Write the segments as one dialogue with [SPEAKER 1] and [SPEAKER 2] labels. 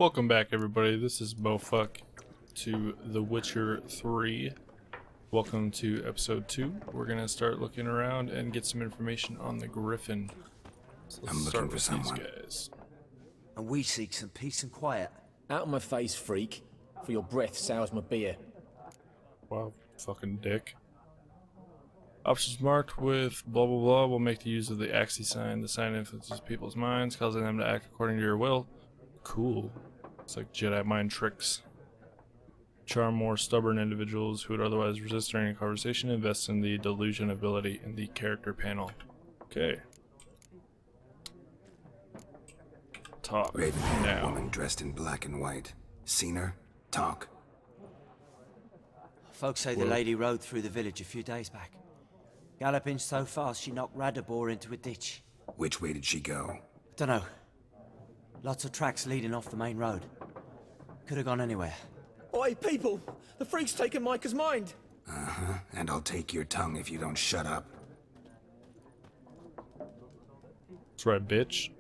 [SPEAKER 1] Welcome back, everybody. This is Bofuck to The Witcher 3. Welcome to episode 2. We're gonna start looking around and get some information on the Griffin. So let's
[SPEAKER 2] I'm
[SPEAKER 1] start
[SPEAKER 2] looking for
[SPEAKER 1] with
[SPEAKER 2] someone.
[SPEAKER 1] these guys.
[SPEAKER 3] And we seek some peace and quiet.
[SPEAKER 4] Out of my face, freak, for your breath sours my beer.
[SPEAKER 1] Wow, fucking dick. Options marked with blah blah blah will make the use of the Axis sign. The sign influences people's minds, causing them to act according to your will. Cool. It's like Jedi mind tricks. Charm more stubborn individuals who would otherwise resist during a conversation. Invest in the delusion ability in the character panel. Okay. Talk
[SPEAKER 2] Raven-haired
[SPEAKER 1] now.
[SPEAKER 2] woman dressed in black and white. Seen her? Talk.
[SPEAKER 3] Folks say the lady rode through the village a few days back. Galloping so fast she knocked Radabor into a ditch.
[SPEAKER 2] Which way did she go?
[SPEAKER 3] Dunno. Lots of tracks leading off the main road. Could have gone anywhere.
[SPEAKER 4] Oi, people! The freak's taken Micah's mind!
[SPEAKER 2] Uh-huh. And I'll take your tongue if you don't shut up.
[SPEAKER 1] That's right, bitch.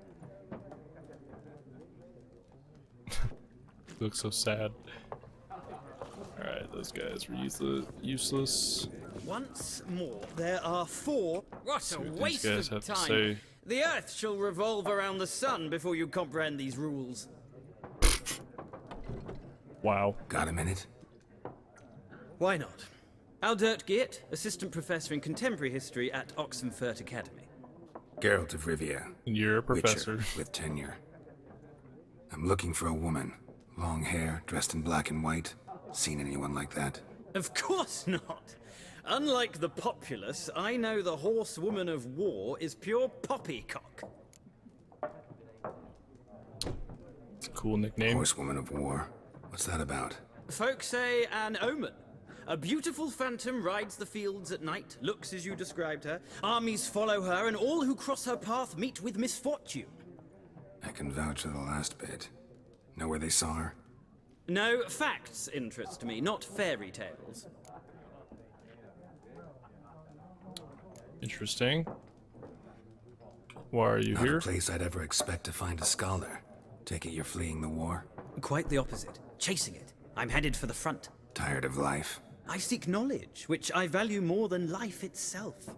[SPEAKER 1] You look so sad. Alright, those guys were useless.
[SPEAKER 5] Once more, there are four. What
[SPEAKER 1] See
[SPEAKER 5] a
[SPEAKER 1] what these
[SPEAKER 5] waste
[SPEAKER 1] guys
[SPEAKER 5] of
[SPEAKER 1] have to
[SPEAKER 5] time!
[SPEAKER 1] say.
[SPEAKER 5] The Earth shall revolve around the sun before you comprehend these rules.
[SPEAKER 1] Wow.
[SPEAKER 2] Got a minute?
[SPEAKER 5] Why not? Aldert Geert, Assistant Professor in Contemporary History at Oxenfurt Academy.
[SPEAKER 2] Geralt of Rivia.
[SPEAKER 1] You're a professor.
[SPEAKER 2] Witcher with tenure. I'm looking for a woman. Long hair, dressed in black and white. Seen anyone like that?
[SPEAKER 5] Of course not! Unlike the populace, I know the horsewoman of war is pure poppycock.
[SPEAKER 1] It's a cool nickname.
[SPEAKER 2] Horsewoman of war. What's that about?
[SPEAKER 5] Folk say an omen. A beautiful phantom rides the fields at night, looks as you described her. Armies follow her, and all who cross her path meet with misfortune.
[SPEAKER 2] I can vouch for the last bit. Know where they saw her?
[SPEAKER 5] No, facts interest me, not fairy tales.
[SPEAKER 1] Interesting. Why are you
[SPEAKER 2] Not
[SPEAKER 1] here?
[SPEAKER 2] a place I'd ever expect to find a scholar. Take it you're fleeing the war?
[SPEAKER 5] Quite the opposite. Chasing it. I'm headed for the front.
[SPEAKER 2] Tired of life?
[SPEAKER 5] I seek knowledge, which I value more than life itself.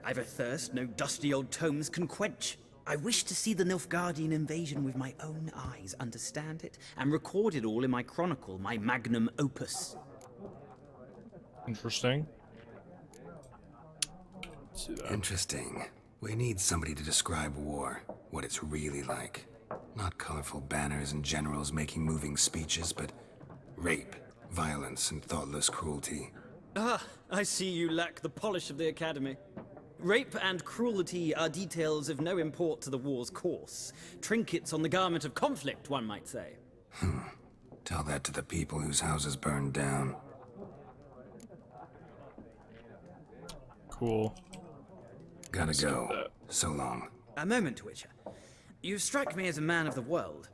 [SPEAKER 5] I've a thirst no dusty old tomes can quench. I wish to see the Nilfgaardian invasion with my own eyes, understand it, and record it all in my chronicle, my magnum opus.
[SPEAKER 1] Interesting. Let's see that.
[SPEAKER 2] Interesting. We need somebody to describe war, what it's really like. Not colorful banners and generals making moving speeches, but rape, violence, and thoughtless cruelty.
[SPEAKER 5] Ah, I see you lack the polish of the Academy. Rape and cruelty are details of no import to the war's course. Trinkets on the garment of conflict, one might say.
[SPEAKER 2] Tell that to the people whose houses burned down.
[SPEAKER 1] Cool.
[SPEAKER 2] Gotta
[SPEAKER 1] Skip
[SPEAKER 2] go.
[SPEAKER 1] that.
[SPEAKER 2] So long.
[SPEAKER 5] A moment, Witcher. You strike me as a man of the world.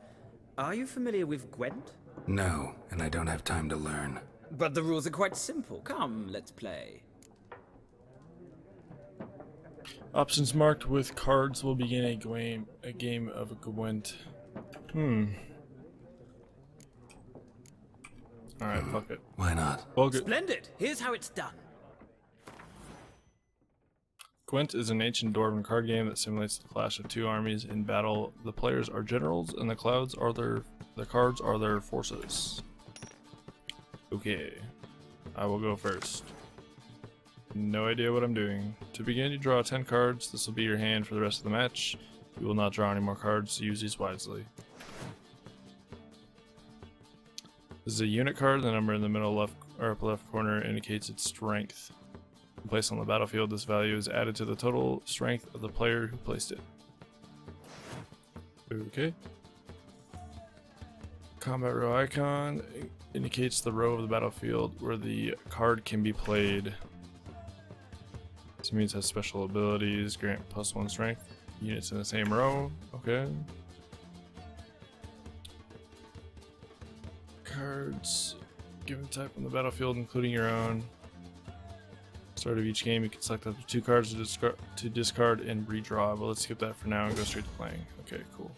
[SPEAKER 5] Are you familiar with Gwent?
[SPEAKER 2] No, and I don't have time to learn.
[SPEAKER 5] But the rules are quite simple. Come, let's play.
[SPEAKER 1] Options marked with cards will begin a game of Gwent. Alright, fuck it.
[SPEAKER 2] Why not?
[SPEAKER 1] Fuck it.
[SPEAKER 5] Splendid! Here's how it's done.
[SPEAKER 1] Gwent is an ancient dwarven card game that simulates the clash of two armies in battle. The players are generals, and the cards are their forces. Okay, I will go first. No idea what I'm doing. To begin, you draw 10 cards. This will be your hand for the rest of the match. You will not draw any more cards, so use these wisely. This is a unit card. The number in the middle left or upper left corner indicates its strength. When placed on the battlefield, this value is added to the total strength of the player who placed it. Okay. Combat row icon indicates the row of the battlefield where the card can be played. This means it has special abilities, grant +1 strength. Units in the same row. Okay. Cards given type on the battlefield, including your own. Start of each game, you can select up to 2 cards to discard and redraw, but let's skip that for now and go straight to playing. Okay, cool.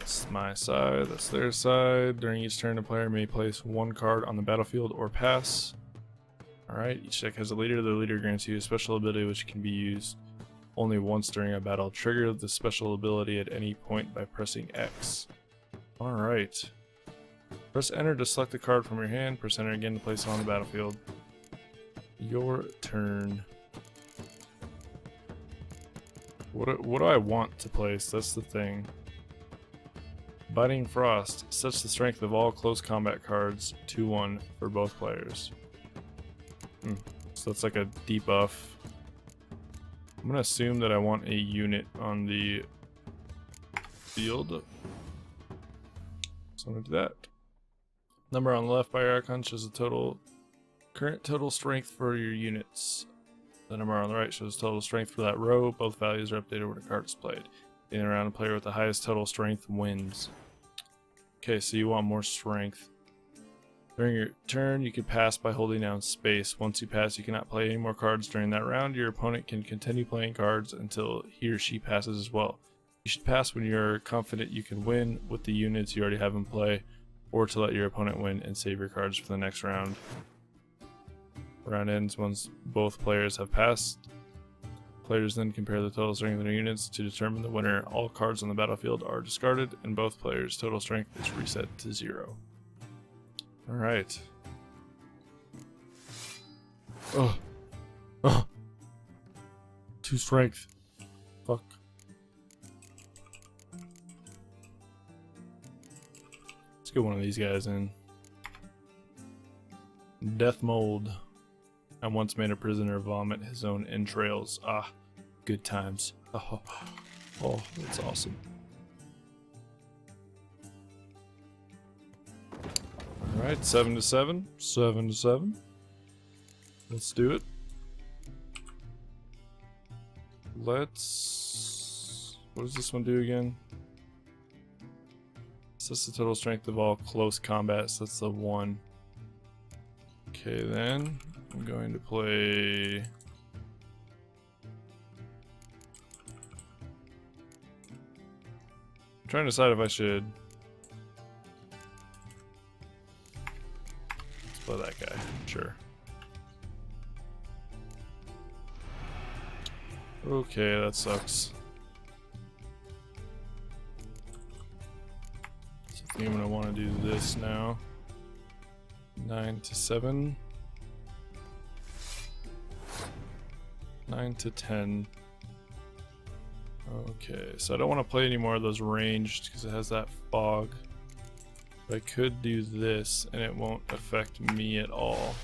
[SPEAKER 1] That's my side, that's their side. During each turn, the player may place one card on the battlefield or pass. Alright, each deck has a leader. The leader grants you a special ability which can be used only once during a battle. Trigger the special ability at any point by pressing X. Alright. Press enter to select a card from your hand. Press enter again to place it on the battlefield. Your turn. What do I want to place? That's the thing. Biting Frost sets the strength of all close combat cards to 1 for both players. So that's like a debuff. I'm gonna assume that I want a unit on the field. So I'm gonna do that. Number on the left by your icon shows the current total strength for your units. The number on the right shows total strength for that row. Both values are updated when a card is played. In a round, a player with the highest total strength wins. Okay, so you want more strength. During your turn, you can pass by holding down space. Once you pass, you cannot play any more cards during that round. Your opponent can continue playing cards until he or she passes as well. You should pass when you're confident you can win with the units you already have in play, or to let your opponent win and save your cards for the next round. Round ends once both players have passed. Players then compare the total strength of their units to determine the winner. All cards on the battlefield are discarded, and both players' total strength is reset to 0. Alright. Oh. 2 strength. Fuck. Let's get one of these guys in. Death Mold. I once made a prisoner vomit his own entrails. Ah, good times. Oh, that's awesome. Alright, 7 to 7. 7 to 7. Let's do it. Let's... What does this one do again? Sets the total strength of all close combat, so that's the 1. Okay, then I'm going to play... I'm trying to decide if I should... Let's play that guy, sure. Okay, that sucks. So I think I'm gonna want to do this now. 9 to 7. 9 to 10. Okay, so I don't want to play any more of those ranged because it has that fog. But I could do this and it won't affect me at all.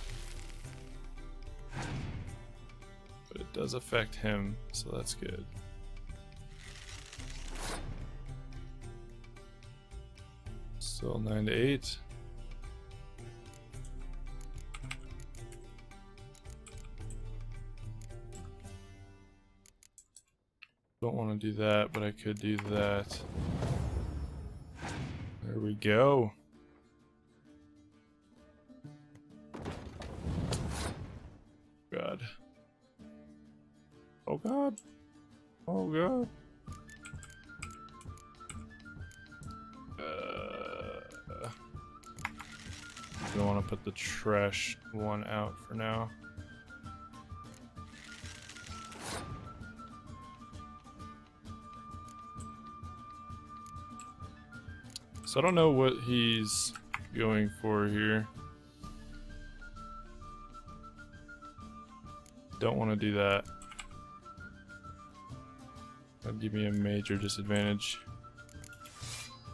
[SPEAKER 1] But it does affect him, so that's good. Still 9 to 8. Don't want to do that, but I could do that. There we go. God. Oh God. Oh God. I don't want to put the trash one out for now. So I don't know what he's going for here. Don't want to do that. That'd give me a major disadvantage.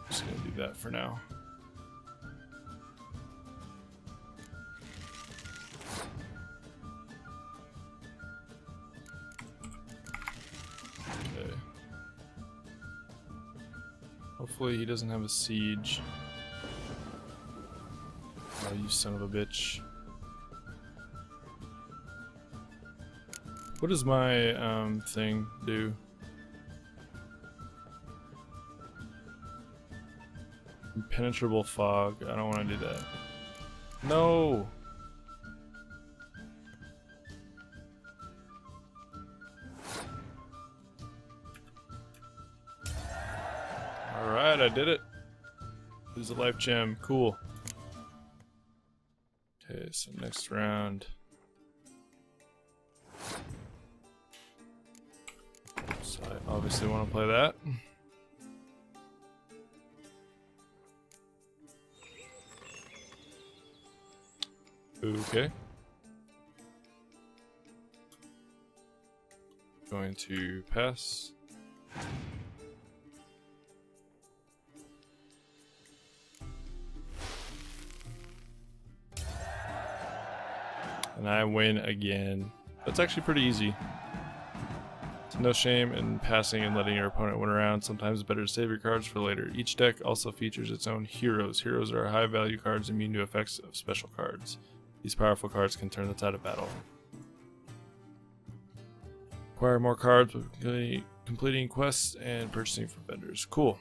[SPEAKER 1] Just gonna do that for now. Okay. Hopefully he doesn't have a siege. Oh, you son of a bitch. What does my thing do? Impenetrable fog. I don't want to do that. No! Alright, Alright, I did it. There's a life gem. Cool. Okay, so next round. So I obviously want to play that. Okay. Going to pass. And I win again. That's actually pretty easy. It's no shame in passing and letting your opponent win around. Sometimes it's better to save your cards for later. Each deck also features its own heroes. Heroes are high value cards immune to effects of special cards. These powerful cards can turn the tide of battle. Acquire more cards with completing quests and purchasing from vendors. Cool.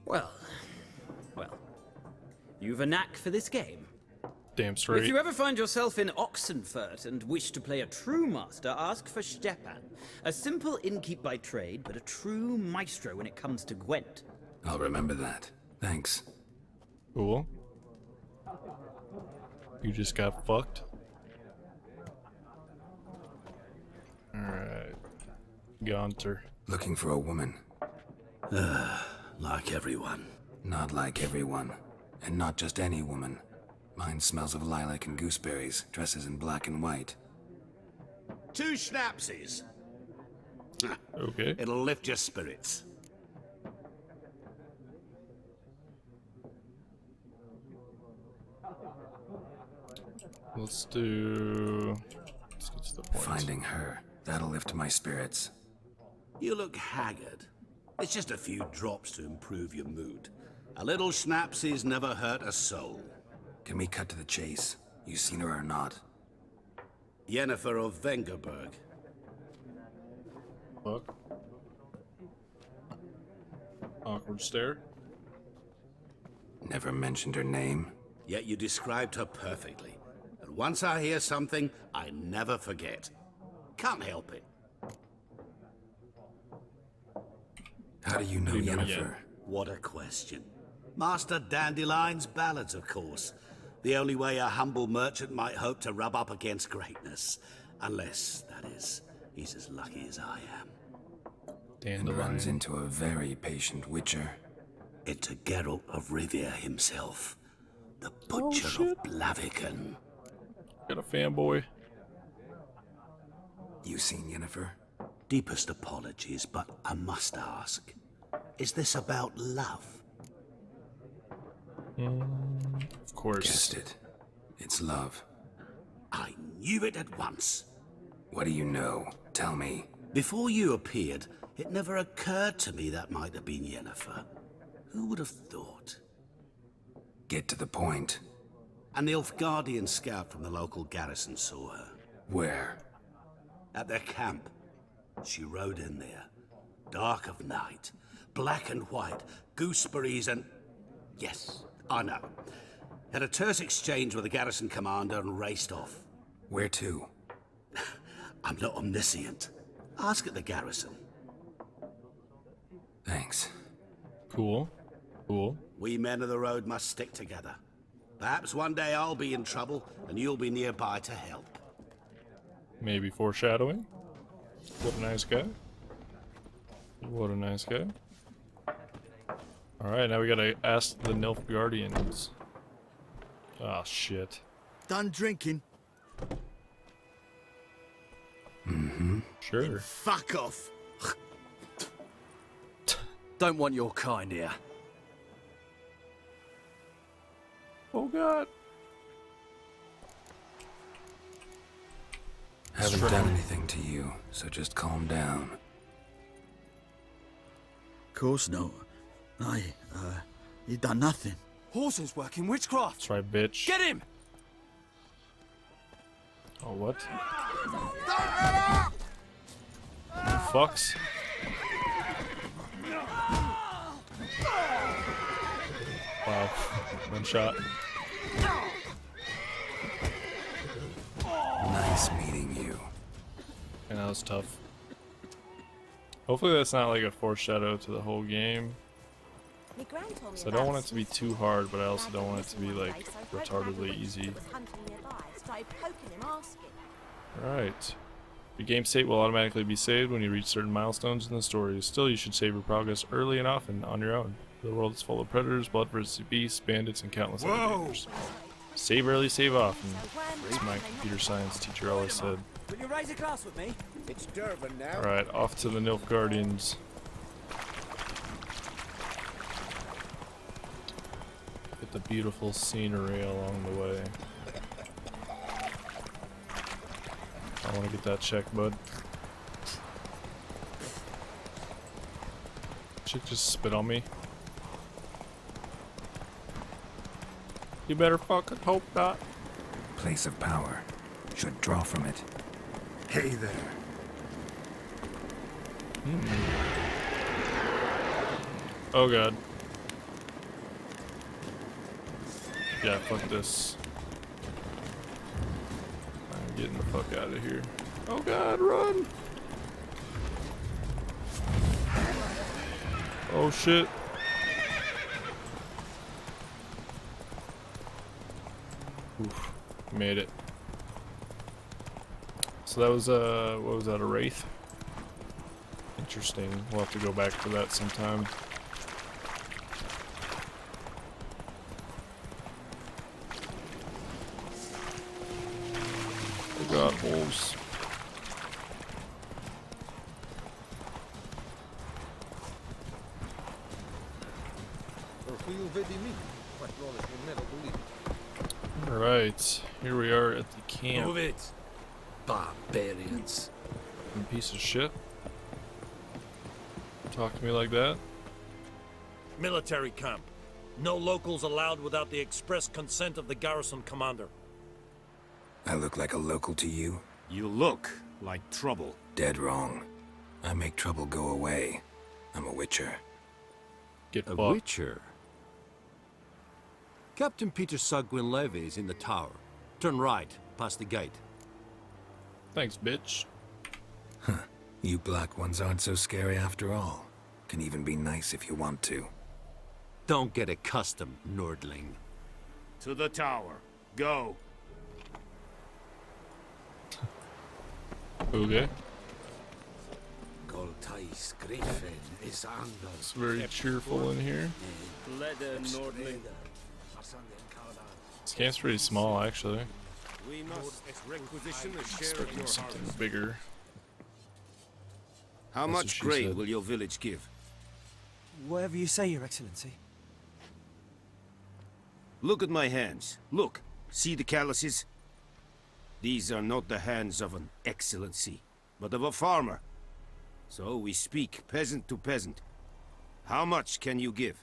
[SPEAKER 5] Well. You've a knack for this game.
[SPEAKER 1] Damn straight.
[SPEAKER 5] If you ever find yourself in Oxenfurt and wish to play a true master, ask for Stepan. A simple innkeep by trade, but a true maestro when it comes to Gwent.
[SPEAKER 2] I'll remember that. Thanks.
[SPEAKER 1] Cool. You just got fucked. Alright. Gaunter.
[SPEAKER 2] Looking for a woman.
[SPEAKER 6] Like everyone.
[SPEAKER 2] Not like everyone. And not just any woman. Mine smells of lilac and gooseberries, dresses in black and white.
[SPEAKER 6] 2 schnapsies.
[SPEAKER 1] Okay.
[SPEAKER 6] It'll lift your spirits.
[SPEAKER 1] Let's get to the point.
[SPEAKER 2] Finding her. That'll lift my spirits.
[SPEAKER 6] You look haggard. It's just a few drops to improve your mood. A little schnapsies never hurt a soul.
[SPEAKER 2] Can we cut to the chase? You seen her or not?
[SPEAKER 6] Yennefer of Vengerberg.
[SPEAKER 1] Fuck. Awkward stare.
[SPEAKER 2] Never mentioned her name.
[SPEAKER 6] Yet you described her perfectly. And once I hear something, I never forget. Can't help it.
[SPEAKER 2] How do you know
[SPEAKER 1] You know
[SPEAKER 2] Yennefer?
[SPEAKER 6] What a question. Master Dandelion's ballads, of course. The only way a humble merchant might hope to rub up against greatness. Unless, that is, he's as lucky as I am.
[SPEAKER 2] And runs into a very patient Witcher.
[SPEAKER 6] Into Geralt of Rivia himself. The Butcher of Blaviken.
[SPEAKER 1] Got a fanboy.
[SPEAKER 2] You seen Yennefer?
[SPEAKER 6] Deepest apologies, but I must ask. Is this about love?
[SPEAKER 1] Of course.
[SPEAKER 2] Guessed it. It's love.
[SPEAKER 6] I knew it at once.
[SPEAKER 2] What do you know? Tell me.
[SPEAKER 6] Before you appeared, it never occurred to me that might have been Yennefer. Who would have thought?
[SPEAKER 2] Get to the point.
[SPEAKER 6] An Nilfgaardian scout from the local garrison saw her.
[SPEAKER 2] Where?
[SPEAKER 6] At their camp. She rode in there. Dark of night. Black and white. Gooseberries and... Yes, I know. Had a terse exchange with the garrison commander and raced off.
[SPEAKER 2] Where to?
[SPEAKER 6] I'm not omniscient. Ask at the garrison.
[SPEAKER 2] Thanks.
[SPEAKER 1] Cool. Cool.
[SPEAKER 6] We men of the road must stick together. Perhaps one day I'll be in trouble and you'll be nearby to help.
[SPEAKER 1] Maybe foreshadowing. What a nice guy. What a nice guy. Alright, now we gotta ask the Nilfgaardians. Oh shit.
[SPEAKER 7] Done drinking?
[SPEAKER 1] Sure.
[SPEAKER 7] Fuck off. Don't want your kind here.
[SPEAKER 1] Oh god.
[SPEAKER 2] Haven't done anything to you, so just calm down.
[SPEAKER 7] Course not. You done nothing.
[SPEAKER 8] Horses working witchcraft.
[SPEAKER 1] That's right, bitch.
[SPEAKER 8] Get him!
[SPEAKER 1] Oh, what? Fucks. Wow. One shot.
[SPEAKER 2] Nice meeting you.
[SPEAKER 1] And that was tough. Hopefully that's not like a foreshadow to the whole game. So I don't want it to be too hard, but I also don't want it to be like retardedly easy. Alright. Your game state will automatically be saved when you reach certain milestones in the story. Still, you should save your progress early and often on your own. The world is full of predators, bloodthirsty beasts, bandits, and countless other dangers. Save early, save often. As my computer science teacher always said.
[SPEAKER 3] Will you raise a glass with me?
[SPEAKER 8] It's Durban now.
[SPEAKER 1] Alright, off to the Nilfgaardians. Get the beautiful scenery along the way. I want to get that check, bud. Chick just spit on me. You better fucking hope not.
[SPEAKER 2] Place of power. Should draw from it. Hey there.
[SPEAKER 1] Oh god. Yeah, fuck this. I'm getting the fuck out of here. Oh god, run! Oh shit. Oof, made it. So that was what was that, a wraith? Interesting. We'll have to go back to that sometime. Oh god, wolves. Alright, here we are at the camp.
[SPEAKER 6] Move it, barbarians.
[SPEAKER 1] You piece of shit. Talk to me like that.
[SPEAKER 9] Military camp. No locals allowed without the express consent of the garrison commander.
[SPEAKER 2] I look like a local to you?
[SPEAKER 6] You look like trouble.
[SPEAKER 2] Dead wrong. I make trouble go away. I'm a Witcher.
[SPEAKER 1] Get
[SPEAKER 10] A
[SPEAKER 1] fucked.
[SPEAKER 10] Witcher? Captain Peter Sagwin Levy is in the tower. Turn right, past the gate.
[SPEAKER 1] Thanks, bitch.
[SPEAKER 2] You black ones aren't so scary after all. Can even be nice if you want to.
[SPEAKER 10] Don't get accustomed, Nordling.
[SPEAKER 6] To the tower. Go.
[SPEAKER 1] Okay.
[SPEAKER 6] Goltais Griffin is under.
[SPEAKER 1] It's very cheerful in here. This game's pretty small, actually.
[SPEAKER 6] We must requisition a share of
[SPEAKER 1] Expecting
[SPEAKER 6] your
[SPEAKER 1] something
[SPEAKER 6] harvest.
[SPEAKER 1] bigger.
[SPEAKER 6] How
[SPEAKER 1] That's what
[SPEAKER 6] much
[SPEAKER 1] she
[SPEAKER 6] grain
[SPEAKER 1] said.
[SPEAKER 6] will your village give?
[SPEAKER 3] Whatever you say, Your Excellency.
[SPEAKER 6] Look at my hands. Look. See the calluses? These are not the hands of an excellency, but of a farmer. So we speak peasant to peasant. How much can you give?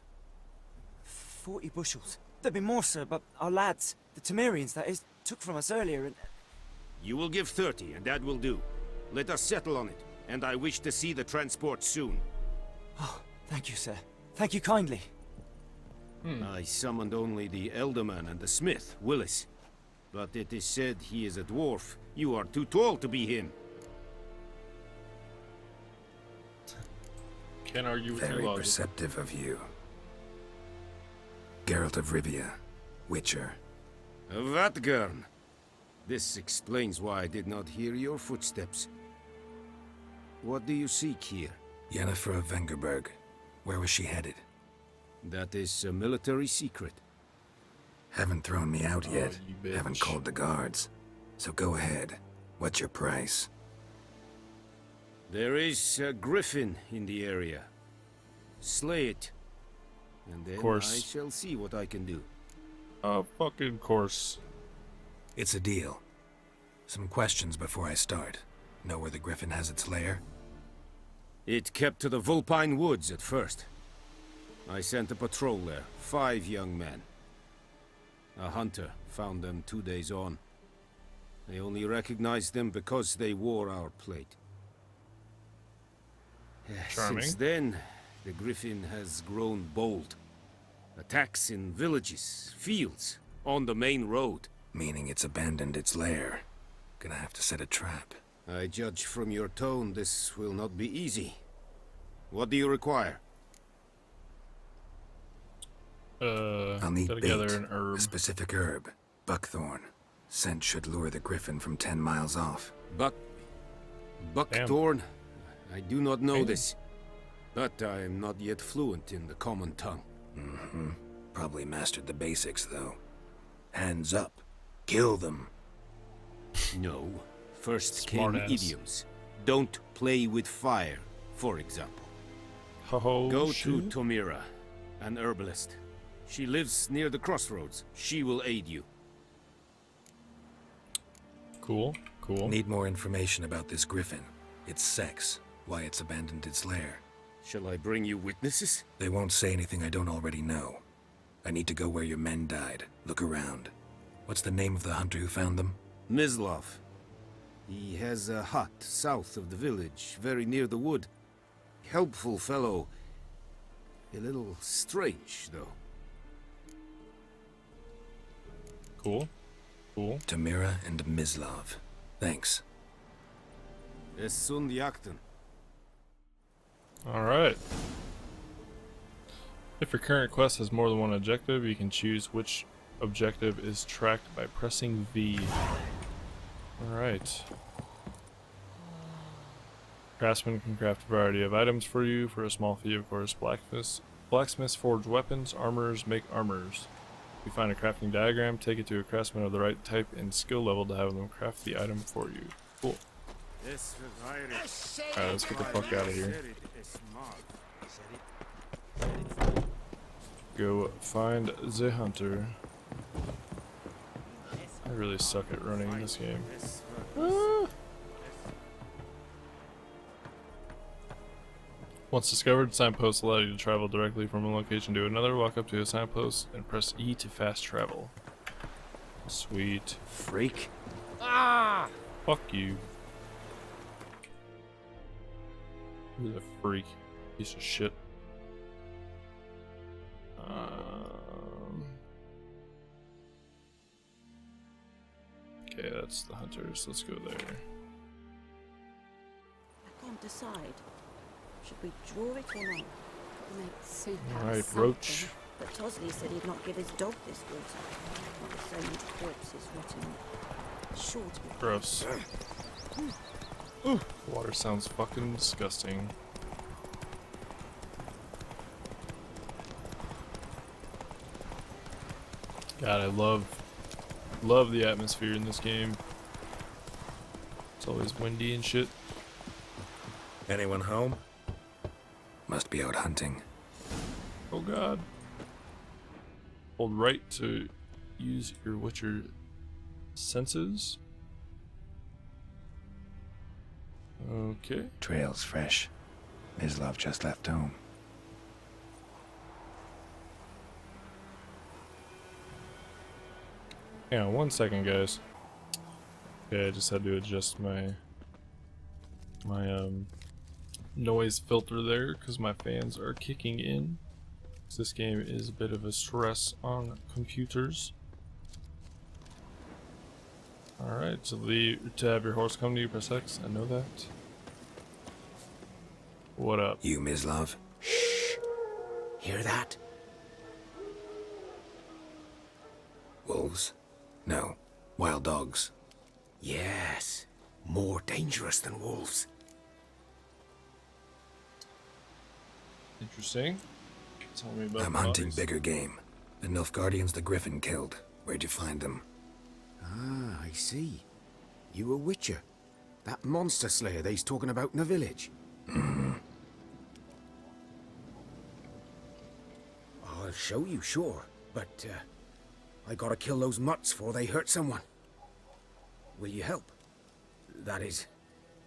[SPEAKER 3] 40 bushels. There'd be more, sir, but our lads, the Temerians, that is, took from us earlier and...
[SPEAKER 6] You will give 30, and that will do. Let us settle on it, and I wish to see the transport soon.
[SPEAKER 3] Oh, thank you, sir. Thank you kindly.
[SPEAKER 6] I summoned only the Elderman and the smith, Willis. But it is said he is a dwarf. You are too tall to be him.
[SPEAKER 1] Can't argue with
[SPEAKER 2] Very
[SPEAKER 1] your logic.
[SPEAKER 2] perceptive of you. Geralt of Rivia, Witcher.
[SPEAKER 6] Vatgern. This explains why I did not hear your footsteps. What do you seek here?
[SPEAKER 2] Yennefer of Vengerberg. Where was she headed?
[SPEAKER 6] That is a military secret.
[SPEAKER 2] Haven't thrown me out yet.
[SPEAKER 1] you bitch.
[SPEAKER 2] Haven't called the guards. So go ahead. What's your price?
[SPEAKER 6] There is a griffin in the area. Slay it. And then
[SPEAKER 1] course.
[SPEAKER 6] I shall see what I can do.
[SPEAKER 1] Fucking course.
[SPEAKER 2] It's a deal. Some questions before I start. Know where the griffin has its lair?
[SPEAKER 6] It kept to the Vulpine Woods at first. I sent a patrol there, 5 young men. A hunter found them 2 days on. I only recognized them because they wore our plate.
[SPEAKER 1] Charming.
[SPEAKER 6] Since then, the griffin has grown bold. Attacks in villages, fields, on the main road.
[SPEAKER 2] Meaning it's abandoned its lair. Gonna have to set a trap.
[SPEAKER 6] I judge from your tone this will not be easy.
[SPEAKER 11] What do you require?
[SPEAKER 2] I'll need
[SPEAKER 1] Put
[SPEAKER 2] bait,
[SPEAKER 1] together an herb.
[SPEAKER 2] a specific herb, buckthorn. Scent should lure the griffin from 10 miles off.
[SPEAKER 11] Buckthorn? I do not know this, but I am not yet fluent in the common tongue.
[SPEAKER 2] Mm-hmm. Probably mastered the basics, though. Hands up. Kill them.
[SPEAKER 11] No. First
[SPEAKER 1] Smart
[SPEAKER 11] came
[SPEAKER 1] ass.
[SPEAKER 11] idioms. Don't play with fire, for example.
[SPEAKER 1] Oh,
[SPEAKER 11] Go
[SPEAKER 1] shit.
[SPEAKER 11] to Tomira, an herbalist. She lives near the crossroads. She will aid you.
[SPEAKER 1] Cool, cool.
[SPEAKER 2] Need more information about this griffin. Its sex, why it's abandoned its lair.
[SPEAKER 11] Shall I bring you witnesses?
[SPEAKER 2] They won't say anything I don't already know. I need to go where your men died. Look around. What's the name of the hunter who found them?
[SPEAKER 11] Mislav. He has a hut south of the village, very near the wood. Helpful fellow. A little strange, though.
[SPEAKER 1] Cool, cool.
[SPEAKER 2] Tamira and Mislav. Thanks.
[SPEAKER 11] Es sunt jakten.
[SPEAKER 1] Alright. If your current quest has more than one objective, you can choose which objective is tracked by pressing V. Alright. Craftsman can craft a variety of items for you for a small fee, of course. Blacksmiths forge weapons, armorers make armors. If you find a crafting diagram, take it to a craftsman of the right type and skill level to have them craft the item for you. Cool. Alright, let's get the fuck out of here. Go find the hunter. I really suck at running in this game. Once discovered, signposts allow you to travel directly from one location to another. Walk up to a signpost and press E to fast travel. Sweet.
[SPEAKER 2] Freak.
[SPEAKER 1] Ah! Fuck you. Who's a freak? Piece of shit. Okay, that's the hunters. Let's go there.
[SPEAKER 12] I can't decide. Should we draw it or not? Make soup out of
[SPEAKER 1] Alright,
[SPEAKER 12] something.
[SPEAKER 1] Roach.
[SPEAKER 12] But Tosley said he'd not give his dog this water. Not with so many corpses rotting. Sure to be
[SPEAKER 1] Gross. Water sounds fucking disgusting. God, I love the atmosphere in this game. It's always windy and shit.
[SPEAKER 2] Anyone home? Must be out hunting.
[SPEAKER 1] Oh god. Hold right to use your Witcher senses. Okay.
[SPEAKER 2] Trail's fresh. Mislav just left home.
[SPEAKER 1] Hang on 1 second, guys. Okay, I just had to adjust my noise filter there because my fans are kicking in. This game is a bit of a stress on computers. Alright, so to have your horse come to you, press X. I know that. What up?
[SPEAKER 2] You, Mislav?
[SPEAKER 3] Hear that?
[SPEAKER 2] Wolves? No. Wild dogs.
[SPEAKER 3] Yes. More dangerous than wolves.
[SPEAKER 1] Interesting. Tell me about
[SPEAKER 2] I'm
[SPEAKER 1] the
[SPEAKER 2] hunting
[SPEAKER 1] bodies.
[SPEAKER 2] bigger game. The Nilfgaardians the Griffin killed. Where'd you find them?
[SPEAKER 3] Ah, I see. You a Witcher. That monster slayer they's talking about in the village.
[SPEAKER 2] Mm-hmm.
[SPEAKER 3] I'll show you, sure. But, I gotta kill those mutts before they hurt someone. Will you help? That is,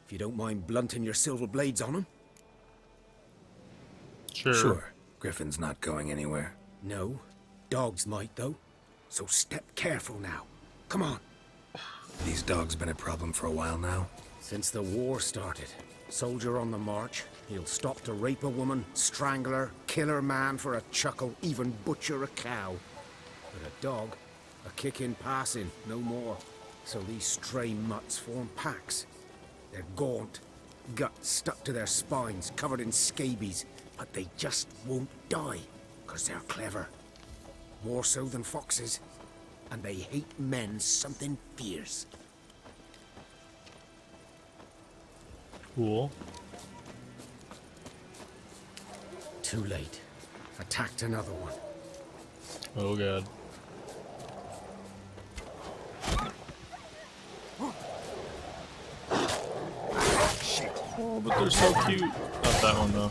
[SPEAKER 3] if you don't mind blunting your silver blades on them.
[SPEAKER 2] Sure. Griffin's not going anywhere.
[SPEAKER 3] No. Dogs might, though. So step careful now. Come on.
[SPEAKER 2] These dogs been a problem for a while now?
[SPEAKER 3] Since the war started. Soldier on the march. He'll stop to rape a woman, strangle her, kill her man for a chuckle, even butcher a cow. But a dog, a kick in passing, no more. So these stray mutts form packs. They're gaunt, Guts stuck to their spines, covered in scabies, but they just won't die, 'cause they're clever. More so than foxes, and they hate men something fierce.
[SPEAKER 1] Cool.
[SPEAKER 3] Too late. Attacked another one.
[SPEAKER 1] Oh god. Oh, but they're so cute. Not that one though.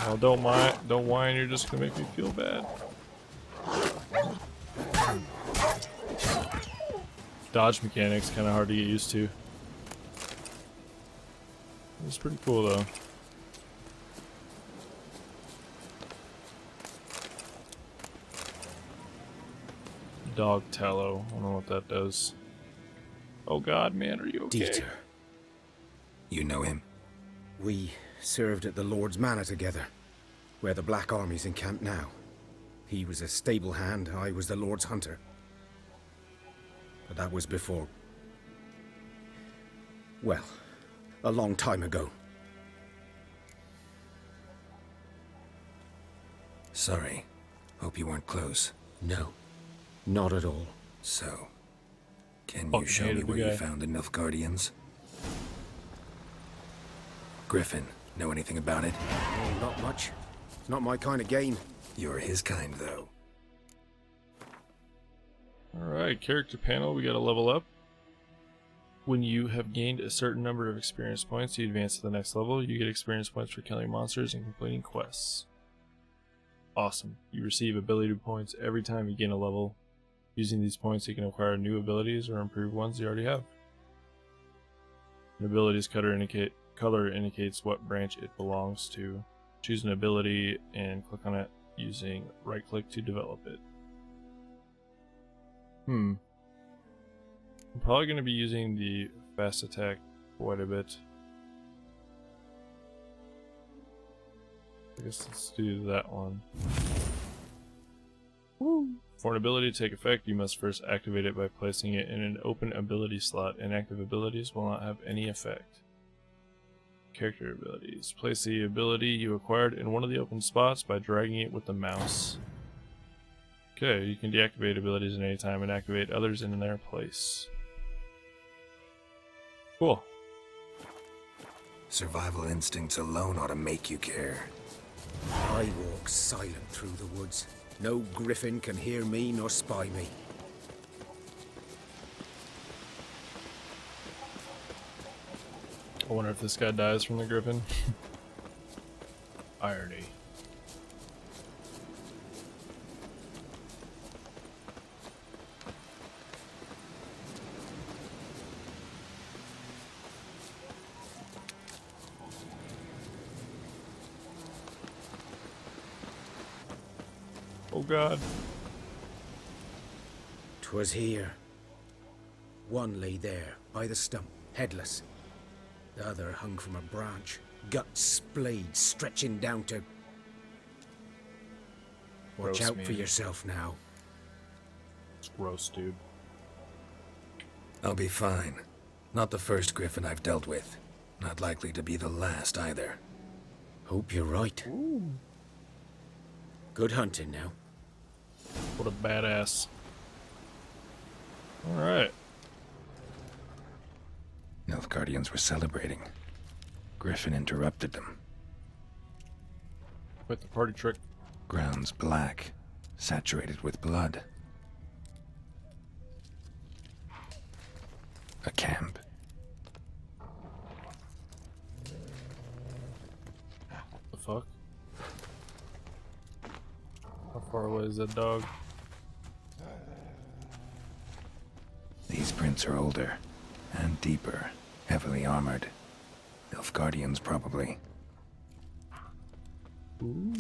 [SPEAKER 1] Oh, don't whine, you're just gonna make me feel bad. Dodge mechanics kinda hard to get used to. It's pretty cool though. Dog tallow. I don't know what that does. Oh god, man, are you okay?
[SPEAKER 3] Dieter.
[SPEAKER 2] You know him?
[SPEAKER 3] We served at the Lord's Manor together, where the Black Army's encamped now. He was a stable hand, I was the Lord's hunter. But that was before... well, a long time ago.
[SPEAKER 2] Sorry. Hope you weren't close.
[SPEAKER 3] No, not at all.
[SPEAKER 2] So, can you
[SPEAKER 1] Fucking
[SPEAKER 2] show me
[SPEAKER 1] hated the
[SPEAKER 2] where you
[SPEAKER 1] guy.
[SPEAKER 2] found the Nilfgaardians? Griffin, know anything about it?
[SPEAKER 3] Oh, not much. It's not my kind of game.
[SPEAKER 2] You're his kind, though.
[SPEAKER 1] Alright, character panel, we gotta level up. When you have gained a certain number of experience points, you advance to the next level. You get experience points for killing monsters and completing quests. Awesome. You receive ability points every time you gain a level. Using these points, you can acquire new abilities or improve ones you already have. An ability's color indicates what branch it belongs to. Choose an ability and click on it using right click to develop it. I'm probably going to be using the fast attack quite a bit. I guess let's do that one. Woo. For an ability to take effect, you must first activate it by placing it in an open ability slot. Inactive abilities will not have any effect. Character abilities. Place the ability you acquired in one of the open spots by dragging it with the mouse. Okay, you can deactivate abilities at any time and activate others in their place. Cool.
[SPEAKER 2] Survival instincts alone ought to make you care.
[SPEAKER 3] I walk silent through the woods. No griffin can hear me nor spy me.
[SPEAKER 1] I wonder if this guy dies from the griffin. Irony. Oh god.
[SPEAKER 3] 'Twas here. One lay there, by the stump, headless. The other hung from a branch, guts splayed, stretching down to... Watch
[SPEAKER 1] Gross,
[SPEAKER 3] out for
[SPEAKER 1] man.
[SPEAKER 3] yourself now.
[SPEAKER 1] It's gross, dude.
[SPEAKER 2] I'll be fine. Not the first griffin I've dealt with. Not likely to be the last either.
[SPEAKER 3] Hope you're right.
[SPEAKER 1] Ooh.
[SPEAKER 3] Good hunting now.
[SPEAKER 1] What a badass. Alright.
[SPEAKER 2] Nilfgaardians were celebrating. Griffin interrupted them.
[SPEAKER 1] Quit the party trick.
[SPEAKER 2] Ground's black, saturated with blood. A camp.
[SPEAKER 1] The fuck? How far away is that dog?
[SPEAKER 2] These prints are older and deeper, heavily armored. Nilfgaardians, probably.
[SPEAKER 1] Ooh.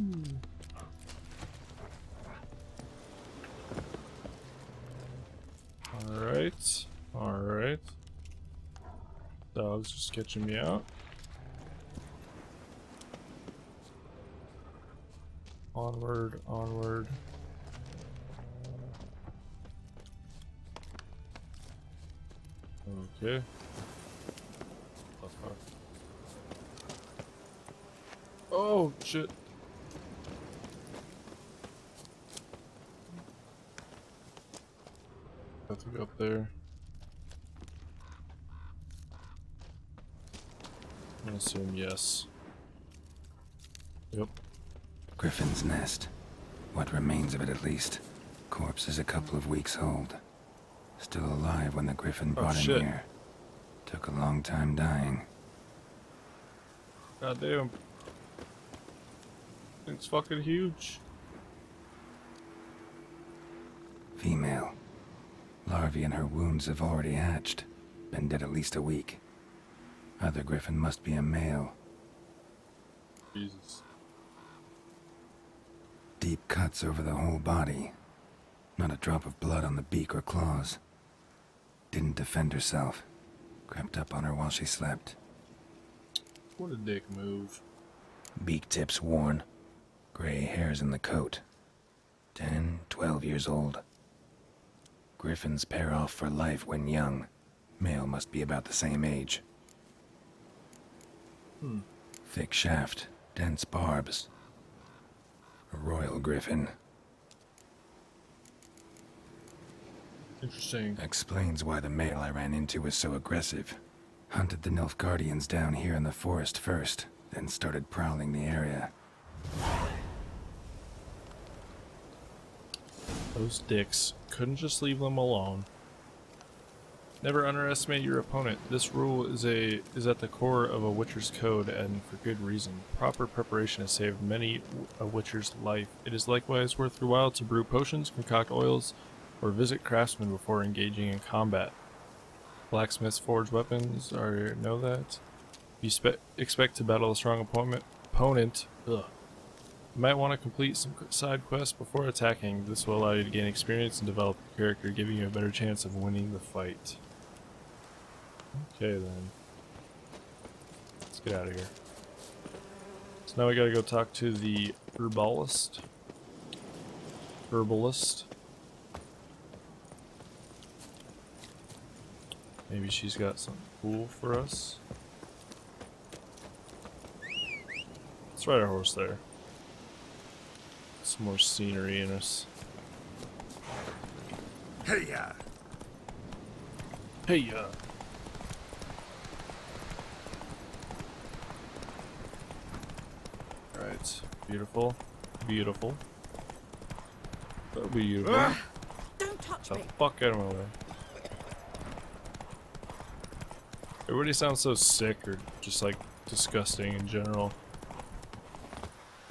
[SPEAKER 1] Alright. Alright. Dog's just catching me out. Onward, onward. Okay. Oh shit. Have to go up there. I'm gonna assume yes. Yep.
[SPEAKER 2] Griffin's nest. What remains of it, at least. Corpse is a couple of weeks old. Still alive when the griffin brought him here. Took a long time dying.
[SPEAKER 1] God damn. It's fucking huge.
[SPEAKER 2] Female. Larvae in her wounds have already hatched. Been dead at least a week. Other griffin must be a male.
[SPEAKER 1] Jesus.
[SPEAKER 2] Deep cuts over the whole body. Not a drop of blood on the beak or claws. Didn't defend herself. Crept up on her while she slept.
[SPEAKER 1] What a dick move.
[SPEAKER 2] Beak tips worn. Gray hairs in the coat. 10, 12 years old. Griffins pair off for life when young. Male must be about the same age. Thick shaft, dense barbs. A royal griffin.
[SPEAKER 1] Interesting.
[SPEAKER 2] Explains why the male I ran into was so aggressive. Hunted the Nilfgaardians down here in the forest first, then started prowling the area.
[SPEAKER 1] Those dicks. Couldn't just leave them alone. Never underestimate your opponent. This rule is at the core of a Witcher's code, and for good reason. Proper preparation has saved many a Witcher's life. It is likewise worth your while to brew potions, concoct oils, or visit craftsmen before engaging in combat. Blacksmiths forge weapons, know that. If you expect to battle a strong opponent, you might want to complete some side quests before attacking. This will allow you to gain experience and develop your character, giving you a better chance of winning the fight. Okay then. Let's get out of here. So now we gotta go talk to the herbalist. Maybe she's got something cool for us. Let's ride our horse there. Some more scenery in us.
[SPEAKER 6] Hey-ya!
[SPEAKER 1] Hey-ya! Alright. Beautiful. Beautiful. Beautiful.
[SPEAKER 12] Don't touch me.
[SPEAKER 1] Fuck out of my way. Everybody sounds so sick or just like disgusting in general.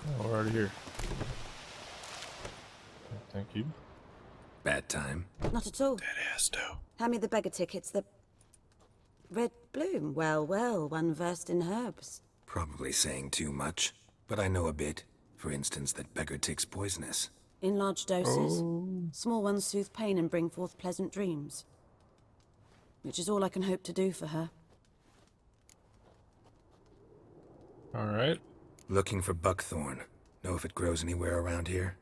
[SPEAKER 1] Oh, we're already here. Thank you.
[SPEAKER 2] Bad time.
[SPEAKER 12] Not at all.
[SPEAKER 1] Dead ass though.
[SPEAKER 12] Hand me the beggar tickets. The red bloom. Well, well, one versed in herbs.
[SPEAKER 2] Probably saying too much, but I know a bit. For instance, that beggar tick's poisonous.
[SPEAKER 12] In large doses. Small ones soothe pain and bring forth pleasant dreams. Which is all I can hope to do for her.
[SPEAKER 1] Alright.
[SPEAKER 2] Looking for buckthorn. Know if it grows anywhere around here?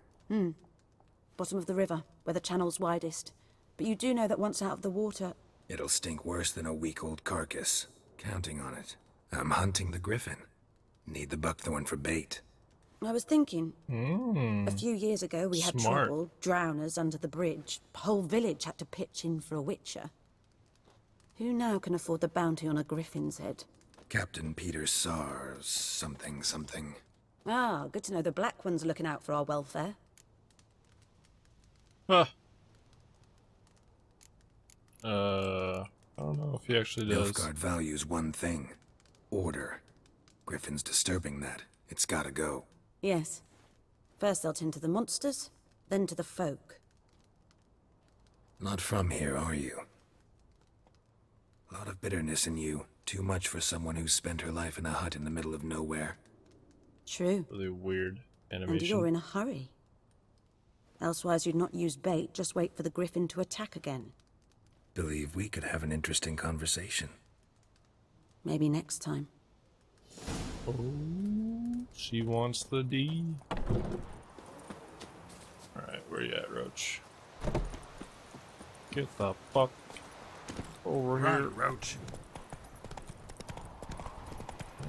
[SPEAKER 12] Bottom of the river, where the channel's widest. But you do know that once out of the water...
[SPEAKER 2] It'll stink worse than a week-old carcass. Counting on it. I'm hunting the griffin. Need the buckthorn for bait.
[SPEAKER 12] I was thinking, a few years ago we had
[SPEAKER 1] Smart.
[SPEAKER 12] trouble, drowners under the bridge. Whole village had to pitch in for a witcher. Who now can afford the bounty on a griffin's head?
[SPEAKER 2] Captain Peter Sar, something.
[SPEAKER 12] Ah, good to know the Black One's looking out for our welfare.
[SPEAKER 1] Huh. I don't know if he actually does.
[SPEAKER 2] Nilfgaard values one thing. Order. Griffin's disturbing that. It's gotta go.
[SPEAKER 12] Yes. First they'll tend to the monsters, then to the folk.
[SPEAKER 2] Not from here, are you? Lot of bitterness in you. Too much for someone who's spent her life in a hut in the middle of nowhere.
[SPEAKER 12] True.
[SPEAKER 1] Really weird
[SPEAKER 12] And
[SPEAKER 1] animation.
[SPEAKER 12] you're in a hurry. Elsewise you'd not use bait, just wait for the griffin to attack again.
[SPEAKER 2] Believe we could have an interesting conversation.
[SPEAKER 12] Maybe next time.
[SPEAKER 1] Oh, she wants the D. Alright, where you at, Roach? Get the fuck Over
[SPEAKER 11] Run,
[SPEAKER 1] here.
[SPEAKER 11] Roach.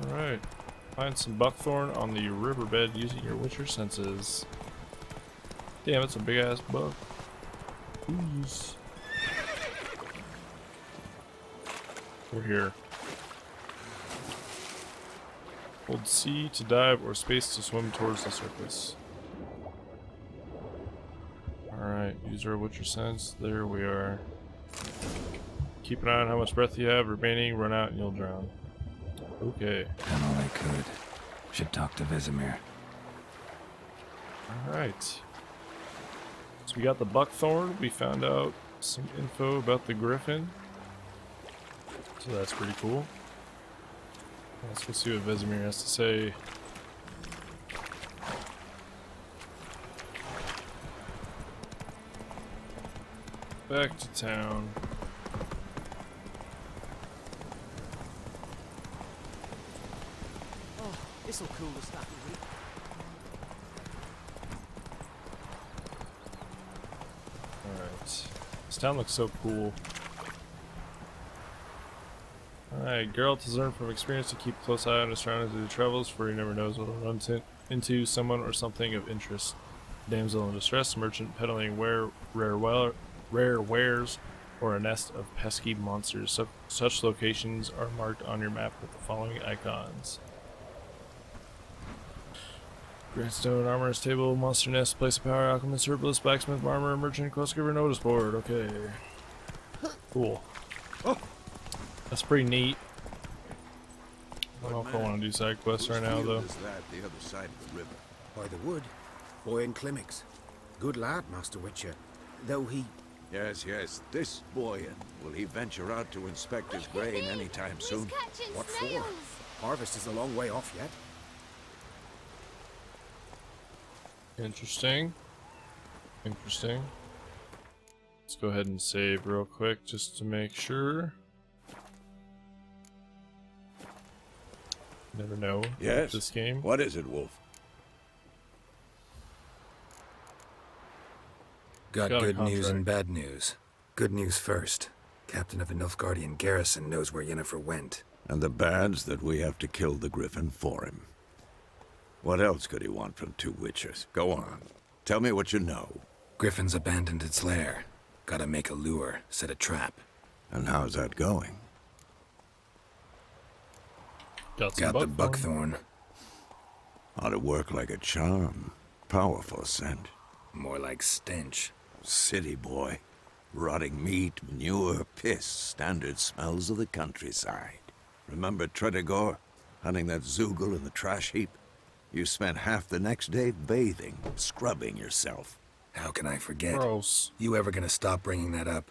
[SPEAKER 1] Alright. Find some buckthorn on the riverbed using your Witcher senses. Damn, it's a big ass buck. Jeez. We're here. Hold C to dive or space to swim towards the surface. Alright, use our Witcher sense. There we are. Keep an eye on how much breath you have remaining. Run out and you'll drown. Okay.
[SPEAKER 2] Done all I could. Should talk to Vesemir.
[SPEAKER 1] Alright. So we got the buckthorn. We found out some info about the griffin. So that's pretty cool. Let's go see what Vesemir has to say. Back to town.
[SPEAKER 8] Oh, this'll cool the stuff a bit.
[SPEAKER 1] Alright. This town looks so cool. Alright, Geralt has learned from experience to keep a close eye on his surroundings as he travels, for he never knows what will run into someone or something of interest. Damsel in distress, merchant peddling rare wares, or a nest of pesky monsters. Such locations are marked on your map with the following icons. Grandstone, armorer's table, monster nest, place of power, alchemist, herbalist, blacksmith, armor, merchant, quest giver, notice board. Okay. Cool. That's pretty neat. I don't know if I want to do side quests right now, though.
[SPEAKER 11] Is that the other side of the river?
[SPEAKER 3] By the wood. Boy in Climmix. Good lad, Master Witcher. Though he...
[SPEAKER 11] Yes, yes. This boy, will he venture out to inspect his grain anytime soon?
[SPEAKER 3] What for? Harvest is a long way off yet.
[SPEAKER 1] Interesting. Interesting. Let's go ahead and save real quick just to make sure. Never know.
[SPEAKER 11] Yes.
[SPEAKER 1] This game.
[SPEAKER 11] What is it, Wolf?
[SPEAKER 2] Got
[SPEAKER 1] Got a
[SPEAKER 2] good news and
[SPEAKER 1] contract.
[SPEAKER 2] bad news. Good news first. Captain of a Nilfgaardian garrison knows where Yennefer went.
[SPEAKER 11] And the bad's that we have to kill the griffin for him. What else could he want from two witchers? Go on. Tell me what you know.
[SPEAKER 2] Griffin's abandoned its lair. Gotta make a lure, set a trap.
[SPEAKER 11] And how's that going?
[SPEAKER 1] Got some
[SPEAKER 2] Got the
[SPEAKER 1] buckthorn.
[SPEAKER 2] buckthorn.
[SPEAKER 11] Ought to work like a charm. Powerful scent.
[SPEAKER 2] More like stench.
[SPEAKER 11] City boy. Rotting meat, manure, piss. Standard smells of the countryside. Remember Tredegor? Hunting that Zoogle in the trash heap? You spent half the next day bathing, scrubbing yourself.
[SPEAKER 2] How can I forget?
[SPEAKER 1] Gross.
[SPEAKER 2] You ever gonna stop bringing that up?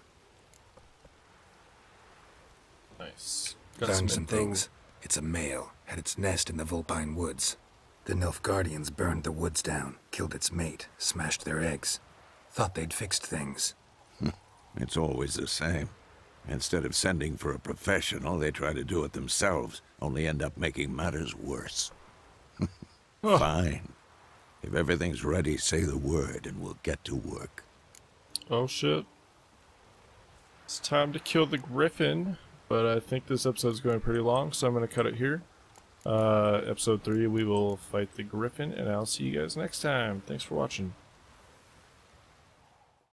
[SPEAKER 1] Nice. Got
[SPEAKER 2] Found some
[SPEAKER 1] info.
[SPEAKER 2] things. It's a male. Had its nest in the Vulpine Woods. The Nilfgaardians burned the woods down, killed its mate, smashed their eggs. Thought they'd fixed things.
[SPEAKER 11] It's always the same. Instead of sending for a professional, they try to do it themselves, only end up making matters worse. Fine. If everything's ready, say the word and we'll get to work.
[SPEAKER 1] Oh shit. It's time to kill the griffin, but I think this episode's going pretty long, so I'm going to cut it here. Episode 3, we will fight the griffin, and I'll see you guys next time. Thanks for watching.